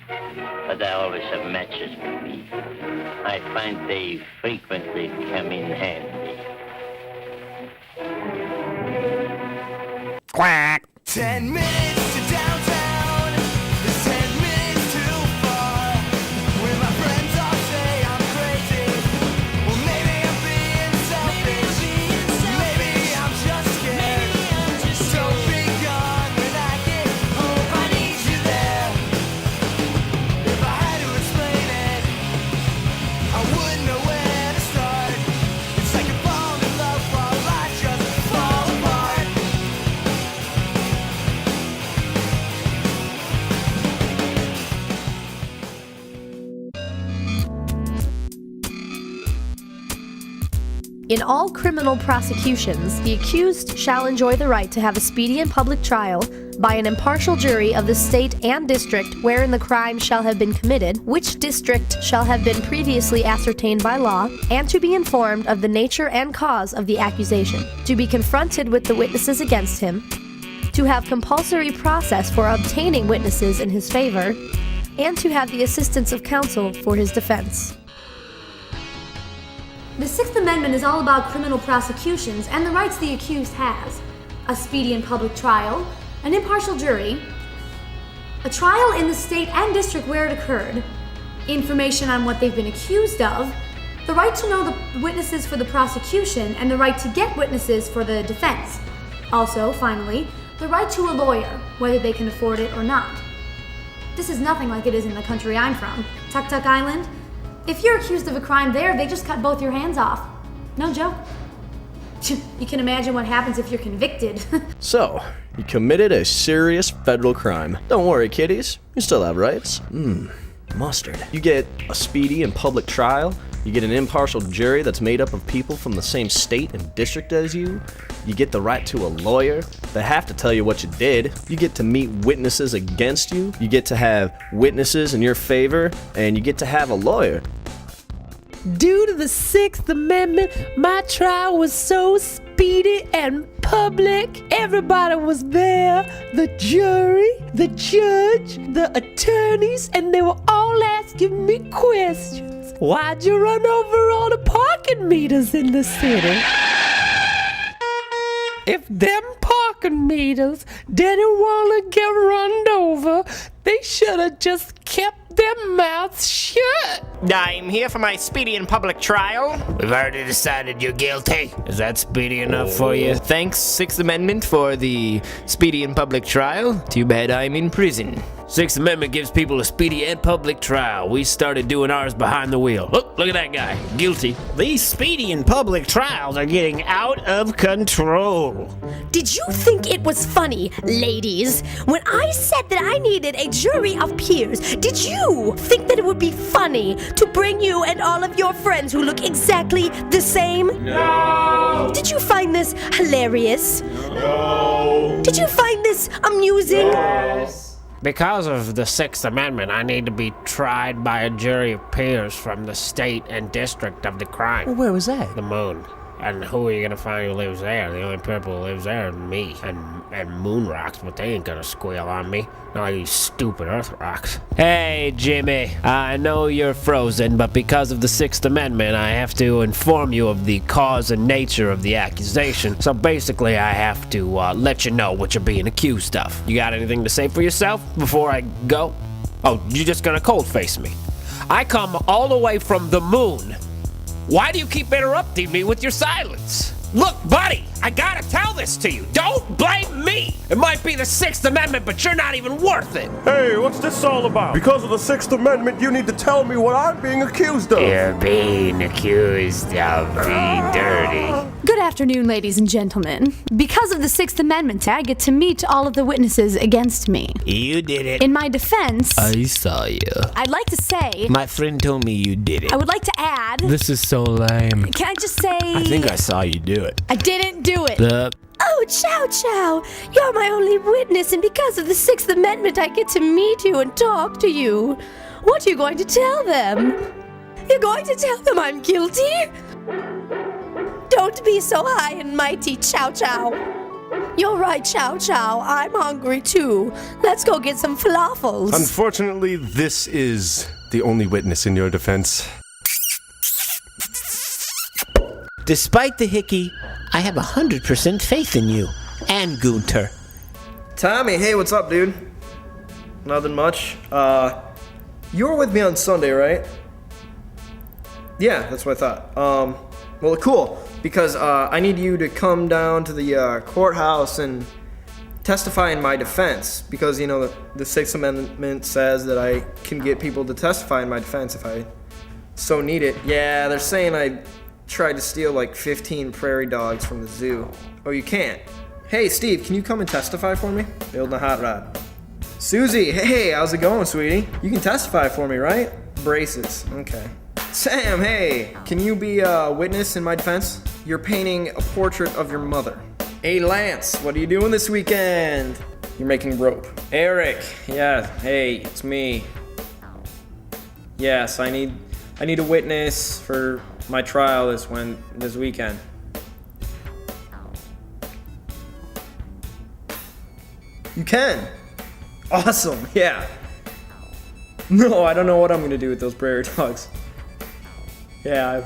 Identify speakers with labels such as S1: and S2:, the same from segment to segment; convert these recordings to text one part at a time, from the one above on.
S1: but I always have matches with me. I find they frequently come in handy.
S2: Quack.
S3: 10 minutes to downtown. It's 10 minutes too far. Where my friends all say I'm crazy. Well, maybe I'm being selfish. Maybe I'm just scared. Don't be gone when I get home. I need you there. If I had to explain it, I wouldn't know where to start. It's like a fall in love while I just fall apart.
S4: In all criminal prosecutions, the accused shall enjoy the right to have a speedy and public trial by an impartial jury of the state and district wherein the crime shall have been committed, which district shall have been previously ascertained by law, and to be informed of the nature and cause of the accusation, to be confronted with the witnesses against him, to have compulsory process for obtaining witnesses in his favor, and to have the assistance of counsel for his defense. The Sixth Amendment is all about criminal prosecutions and the rights the accused has. A speedy and public trial, an impartial jury, a trial in the state and district where it occurred, information on what they've been accused of, the right to know the witnesses for the prosecution, and the right to get witnesses for the defense. Also, finally, the right to a lawyer, whether they can afford it or not. This is nothing like it is in the country I'm from, Tuktuk Island. If you're accused of a crime there, they just cut both your hands off. No joke. You can imagine what happens if you're convicted.
S5: So, you committed a serious federal crime. Don't worry, kiddies. You still have rights. Mustard. You get a speedy and public trial. You get an impartial jury that's made up of people from the same state and district as you. You get the right to a lawyer. They have to tell you what you did. You get to meet witnesses against you. You get to have witnesses in your favor. And you get to have a lawyer.
S6: Due to the Sixth Amendment, my trial was so speedy and public. Everybody was there. The jury, the judge, the attorneys, and they were all asking me questions. Why'd you run over all the parking meters in the city? If them parking meters didn't want to get run over, they should have just kept their mouths shut.
S2: I'm here for my speedy and public trial. We've already decided you're guilty. Is that speedy enough for you? Thanks, Sixth Amendment, for the speedy and public trial. Too bad I'm in prison. Sixth Amendment gives people a speedy and public trial. We started doing ours behind the wheel. Look at that guy. Guilty. These speedy and public trials are getting out of control.
S7: Did you think it was funny, ladies? When I said that I needed a jury of peers, did you think that it would be funny to bring you and all of your friends who look exactly the same?
S2: No!
S7: Did you find this hilarious?
S2: No!
S7: Did you find this amusing?
S2: Yes!
S8: Because of the Sixth Amendment, I need to be tried by a jury of peers from the state and district of the crime.
S6: Where was that?
S8: The moon. And who are you gonna find who lives there? The only people who lives there is me and moon rocks, but they ain't gonna squeal on me. Not like these stupid earth rocks. Hey, Jimmy. I know you're frozen, but because of the Sixth Amendment, I have to inform you of the cause and nature of the accusation. So basically, I have to let you know what you're being accused of. You got anything to say for yourself before I go? Oh, you're just gonna cold face me. I come all the way from the moon. Why do you keep interrupting me with your silence? Look, buddy, I gotta tell this to you. Don't blame me. It might be the Sixth Amendment, but you're not even worth it.
S9: Hey, what's this all about? Because of the Sixth Amendment, you need to tell me what I'm being accused of.
S2: You're being accused of being dirty.
S4: Good afternoon, ladies and gentlemen. Because of the Sixth Amendment, I get to meet all of the witnesses against me.
S2: You did it.
S4: In my defense,
S2: I saw you.
S4: I'd like to say,
S2: My friend told me you did it.
S4: I would like to add,
S2: This is so lame.
S4: can I just say,
S2: I think I saw you do it.
S4: I didn't do it.
S7: Oh, Chow Chow, you're my only witness, and because of the Sixth Amendment, I get to meet you and talk to you. What are you going to tell them? You're going to tell them I'm guilty? Don't be so high and mighty, Chow Chow. You're right, Chow Chow. I'm hungry too. Let's go get some falafels.
S9: Unfortunately, this is the only witness in your defense.
S2: Despite the hickey, I have 100% faith in you. And Gunter.
S5: Tommy, hey, what's up, dude? Nothing much. You were with me on Sunday, right? Yeah, that's what I thought. Well, cool, because I need you to come down to the courthouse and testify in my defense, because, you know, the Sixth Amendment says that I can get people to testify in my defense if I so need it. Yeah, they're saying I tried to steal like 15 prairie dogs from the zoo. Oh, you can't? Hey, Steve, can you come and testify for me? Building a hot rod. Susie, hey, how's it going, sweetie? You can testify for me, right? Braces, okay. Sam, hey, can you be a witness in my defense? You're painting a portrait of your mother. Hey, Lance, what are you doing this weekend? You're making rope. Eric, yeah, hey, it's me. Yes, I need a witness for my trial this weekend. You can. Awesome, yeah. No, I don't know what I'm gonna do with those prairie dogs. Yeah,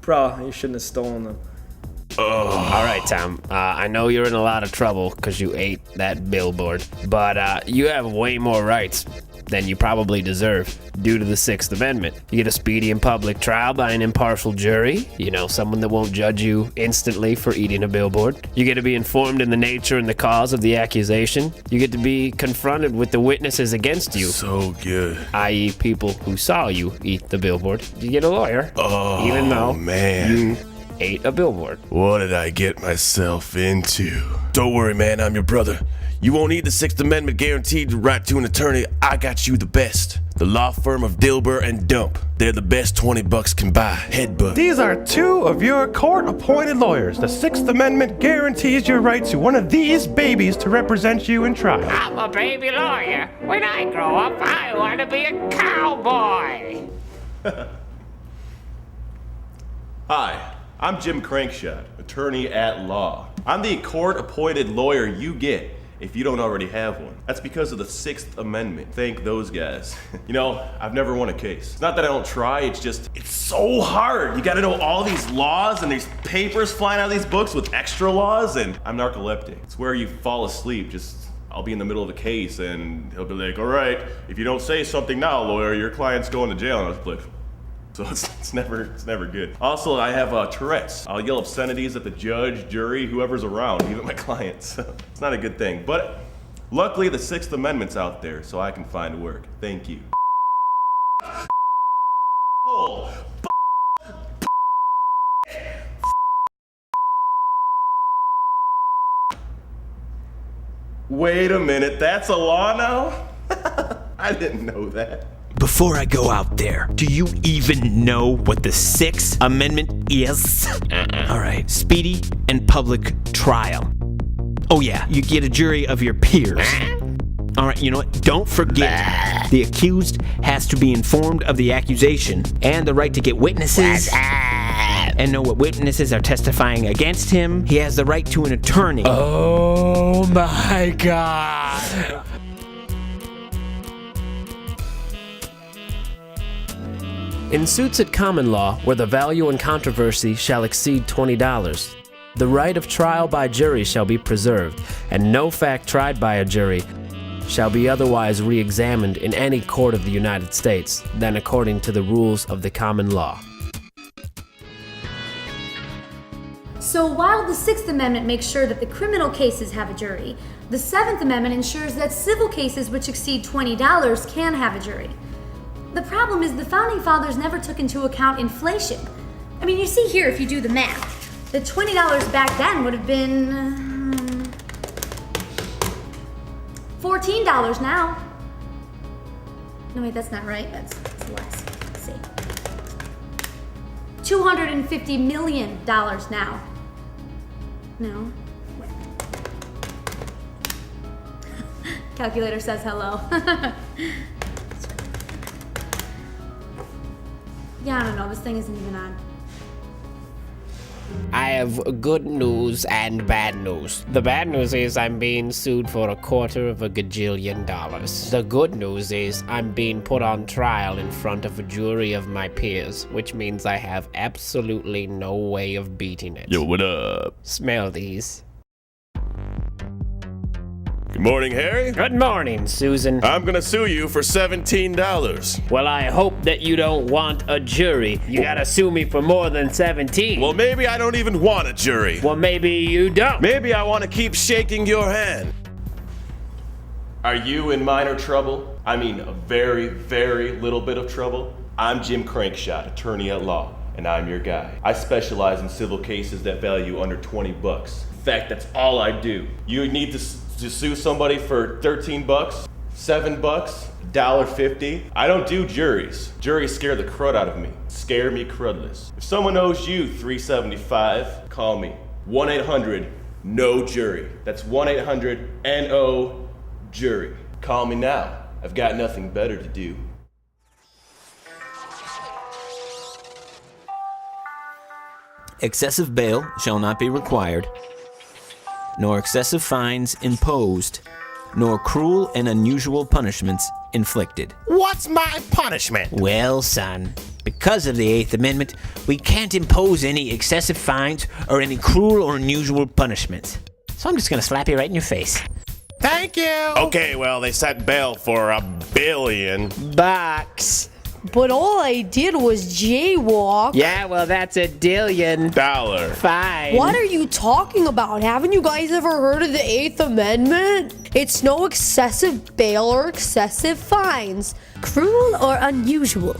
S5: you shouldn't have stolen them.
S8: All right, Tom. I know you're in a lot of trouble because you ate that billboard, but you have way more rights than you probably deserve due to the Sixth Amendment. You get a speedy and public trial by an impartial jury, you know, someone that won't judge you instantly for eating a billboard. You get to be informed in the nature and the cause of the accusation. You get to be confronted with the witnesses against you.
S9: So good.
S8: I.e. people who saw you eat the billboard. You get a lawyer,
S9: Oh,
S8: even though
S9: man.
S8: you ate a billboard.
S9: What did I get myself into? Don't worry, man, I'm your brother. You won't need the Sixth Amendment guaranteed right to an attorney. I got you the best. The law firm of Dilber and Dump. They're the best $20 can buy. Headbutt.
S10: These are two of your court-appointed lawyers. The Sixth Amendment guarantees your right to one of these babies to represent you in trial.
S8: I'm a baby lawyer. When I grow up, I want to be a cowboy.
S11: Hi, I'm Jim Crankshot, attorney at law. I'm the court-appointed lawyer you get if you don't already have one. That's because of the Sixth Amendment. Thank those guys. You know, I've never won a case. It's not that I don't try, it's so hard. You gotta know all these laws and these papers flying out of these books with extra laws, and I'm narcoleptic. It's where you fall asleep, I'll be in the middle of a case and he'll be like, all right, if you don't say something now, lawyer, your client's going to jail. And I was like, so it's never good. Also, I have Tourette's. I'll yell obscenities at the judge, jury, whoever's around, even my clients. So it's not a good thing. But luckily, the Sixth Amendment's out there, so I can find work. Thank you. Oh, wait a minute, that's a law now? I didn't know that.
S2: Before I go out there, do you even know what the Sixth Amendment is? All right, speedy and public trial. Oh yeah, you get a jury of your peers. All right, you know what? Don't forget, the accused has to be informed of the accusation and the right to get witnesses and know what witnesses are testifying against him. He has the right to an attorney.
S6: Oh my God.
S8: In suits at common law, where the value in controversy shall exceed $20, the right of trial by jury shall be preserved, and no fact tried by a jury shall be otherwise re-examined in any court of the United States than according to the rules of the common law.
S4: So while the Sixth Amendment makes sure that the criminal cases have a jury, the Seventh Amendment ensures that civil cases which exceed $20 can have a jury. The problem is the Founding Fathers never took into account inflation. I mean, you see here, if you do the math, the $20 back then would have been $14 now. No, wait, that's not right. That's less. Let's see. $250 million now. No. Wait. Calculator says hello. Yeah, I don't know. This thing isn't even on.
S8: I have good news and bad news. The bad news is I'm being sued for $250 million. The good news is I'm being put on trial in front of a jury of my peers, which means I have absolutely no way of beating it.
S9: Yo, what up?
S8: Smell these.
S9: Good morning, Harry.
S8: Good morning, Susan.
S9: I'm gonna sue you for $17.
S8: Well, I hope that you don't want a jury. You gotta sue me for more than 17.
S9: Well, maybe I don't even want a jury.
S8: Well, maybe you don't.
S9: Maybe I want to keep shaking your hand.
S11: Are you in minor trouble? I mean, a very, very little bit of trouble? I'm Jim Crankshot, attorney at law, and I'm your guy. I specialize in civil cases that value under 20 bucks. In fact, that's all I do. You need to sue somebody for 13 bucks, 7 bucks, $1.50. I don't do juries. Juries scare the crud out of me. Scare me crudless. If someone owes you $3.75, call me. 1-800-NO-JURY. That's 1-800-NO-JURY. Call me now. I've got nothing better to do.
S12: Excessive bail shall not be required, nor excessive fines imposed, nor cruel and unusual punishments inflicted.
S2: What's my punishment?
S12: Well, son, because of the Eighth Amendment, we can't impose any excessive fines or any cruel or unusual punishments. So I'm just gonna slap you right in your face.
S2: Thank you.
S9: Okay, well, they set bail for $1 billion.
S2: Bucks.
S7: But all I did was jaywalk.
S2: Yeah, well, that's $1 billion. Fine.
S7: What are you talking about? Haven't you guys ever heard of the Eighth Amendment? It's no excessive bail or excessive fines.
S4: Cruel or unusual?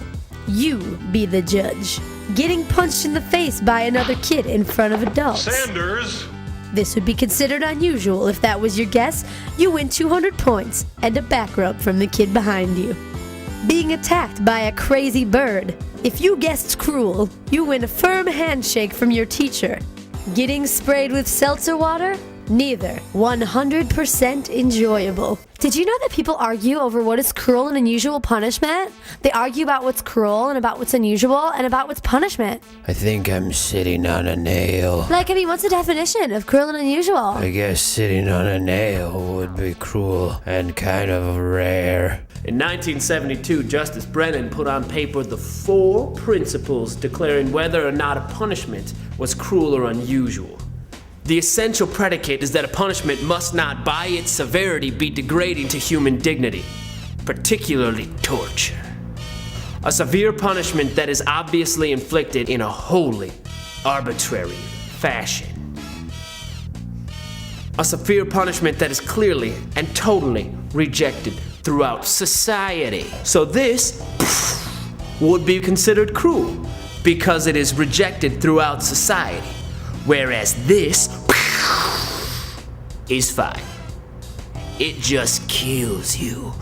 S4: You be the judge. Getting punched in the face by another kid in front of adults.
S10: Sanders!
S4: This would be considered unusual. If that was your guess, you win 200 points and a back rub from the kid behind you. Being attacked by a crazy bird. If you guessed cruel, you win a firm handshake from your teacher. Getting sprayed with seltzer water? Neither. 100% enjoyable. Did you know that people argue over what is cruel and unusual punishment? They argue about what's cruel and about what's unusual and about what's punishment.
S8: I think I'm sitting on a nail.
S4: Like, I mean, what's the definition of cruel and unusual?
S8: I guess sitting on a nail would be cruel and kind of rare.
S2: In 1972, Justice Brennan put on paper the 4 principles declaring whether or not a punishment was cruel or unusual. The essential predicate is that a punishment must not, by its severity, be degrading to human dignity, particularly torture. A severe punishment that is obviously inflicted in a wholly arbitrary fashion. A severe punishment that is clearly and totally rejected throughout society. So this would be considered cruel because it is rejected throughout society. Whereas this is fine. It just kills you.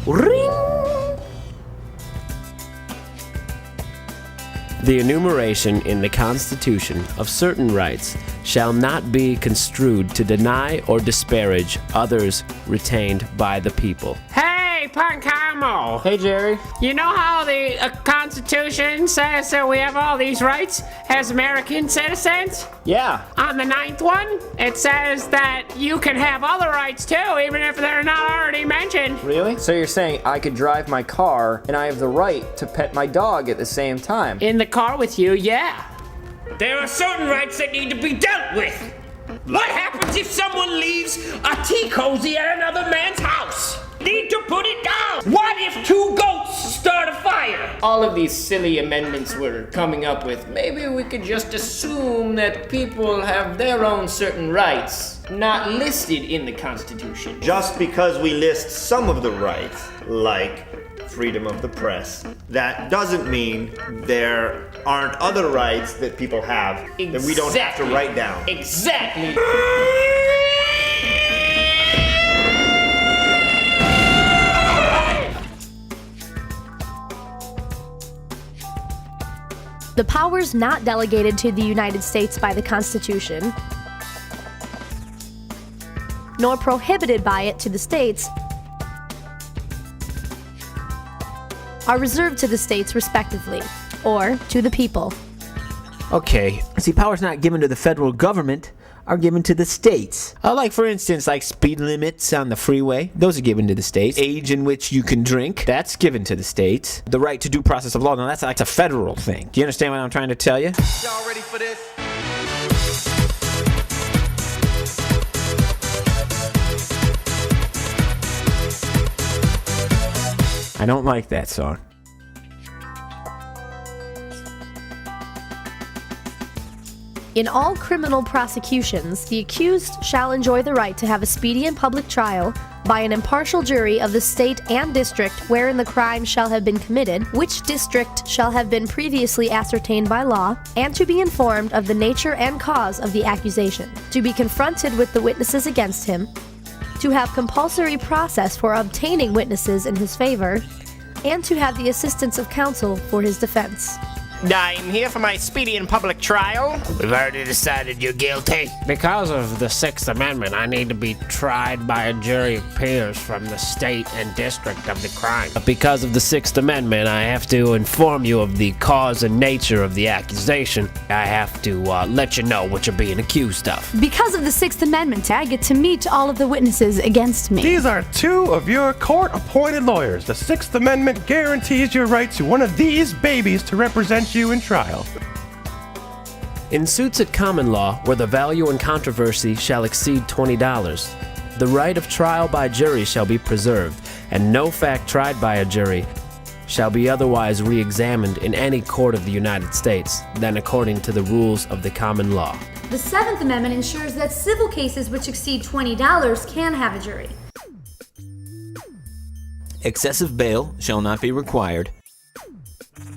S2: Ring.
S8: The enumeration in the Constitution of certain rights shall not be construed to deny or disparage others retained by the people.
S13: Hey, Pancamo!
S2: Hey, Jerry.
S13: You know how the Constitution says that we have all these rights as American citizens?
S2: Yeah.
S13: On the 9th one, it says that you can have other rights too, even if they're not already mentioned.
S2: Really? So you're saying I could drive my car and I have the right to pet my dog at the same time?
S13: In the car with you, yeah. There are certain rights that need to be dealt with. What happens if someone leaves a tea cozy at another man's house? Need to put it down. What if 2 goats start a fire?
S2: All of these silly amendments we're coming up with, maybe we could just assume that people have their own certain rights, not listed in the Constitution.
S14: Just because we list some of the rights, like freedom of the press, that doesn't mean there aren't other rights that people have that we don't have to write down.
S13: Exactly.
S4: The powers not delegated to the United States by the Constitution, nor prohibited by it to the states, are reserved to the states respectively, or to the people.
S12: Okay. See, powers not given to the federal government are given to the states. Like, for instance, like speed limits on the freeway. Those are given to the states. Age in which you can drink. That's given to the states. The right to due process of law. Now, that's like a federal thing. Do you understand what I'm trying to tell you?
S3: Y'all ready for this?
S12: I don't like that song.
S7: In all criminal prosecutions, the accused shall enjoy the right to have a speedy and public trial by an impartial jury of the state and district wherein the crime shall have been committed, which district shall have been previously ascertained by law, and to be informed of the nature and cause of the accusation, to be confronted with the witnesses against him, to have compulsory process for obtaining witnesses in his favor, and to have the assistance of counsel for his defense.
S2: I'm here for my speedy and public trial. We've already decided you're guilty.
S8: Because of the Sixth Amendment, I need to be tried by a jury of peers from the state and district of the crime. Because of the Sixth Amendment, I have to inform you of the cause and nature of the accusation. I have to let you know what you're being accused of.
S4: Because of the Sixth Amendment, I get to meet all of the witnesses against me.
S10: These are two of your court-appointed lawyers. The Sixth Amendment guarantees your right to one of these babies to represent you in trial.
S8: In suits at common law, where the value and controversy shall exceed $20, the right of trial by jury shall be preserved, and no fact tried by a jury shall be otherwise re-examined in any court of the United States than according to the rules of the common law.
S4: The Seventh Amendment ensures that civil cases which exceed $20 can have a jury.
S12: Excessive bail shall not be required,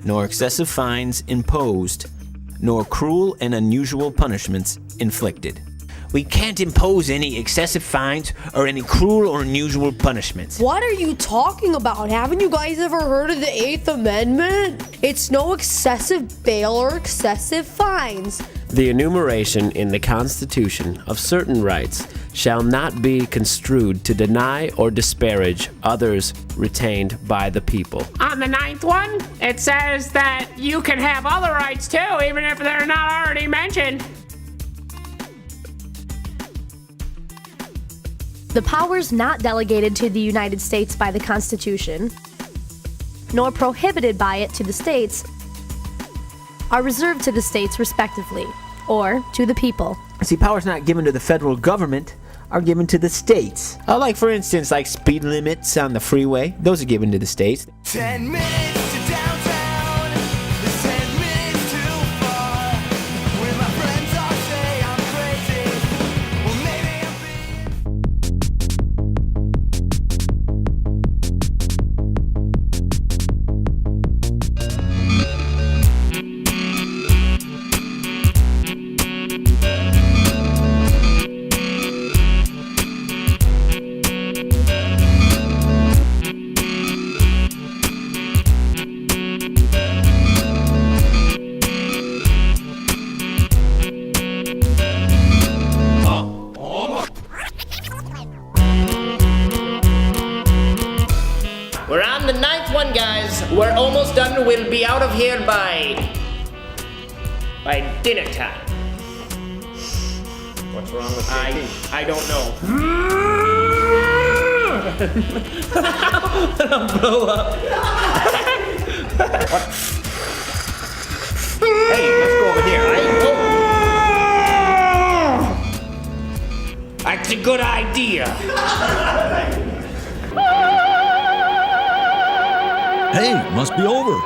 S12: nor excessive fines imposed, nor cruel and unusual punishments inflicted. We can't impose any excessive fines or any cruel or unusual punishments.
S7: What are you talking about? Haven't you guys ever heard of the Eighth Amendment? It's no excessive bail or excessive fines.
S8: The enumeration in the Constitution of certain rights shall not be construed to deny or disparage others retained by the people.
S13: On the ninth one, it says that you can have other rights too, even if they're not already mentioned.
S7: The powers not delegated to the United States by the Constitution, nor prohibited by it to the states, are reserved to the states respectively, or to the people.
S12: See, powers not given to the federal government are given to the states. Like, for instance, like speed limits on the freeway. Those are given to the states.
S3: 10 minutes to downtown. It's 10 minutes too far. When my friends all say I'm crazy, well maybe I'm
S2: We're on the ninth one, guys. We're almost done. We'll be out of here by dinner time.
S14: What's wrong with
S2: I don't know.
S14: I'll blow up. Hey, let's go over here.
S13: That's a good idea.
S15: Hey, must be over.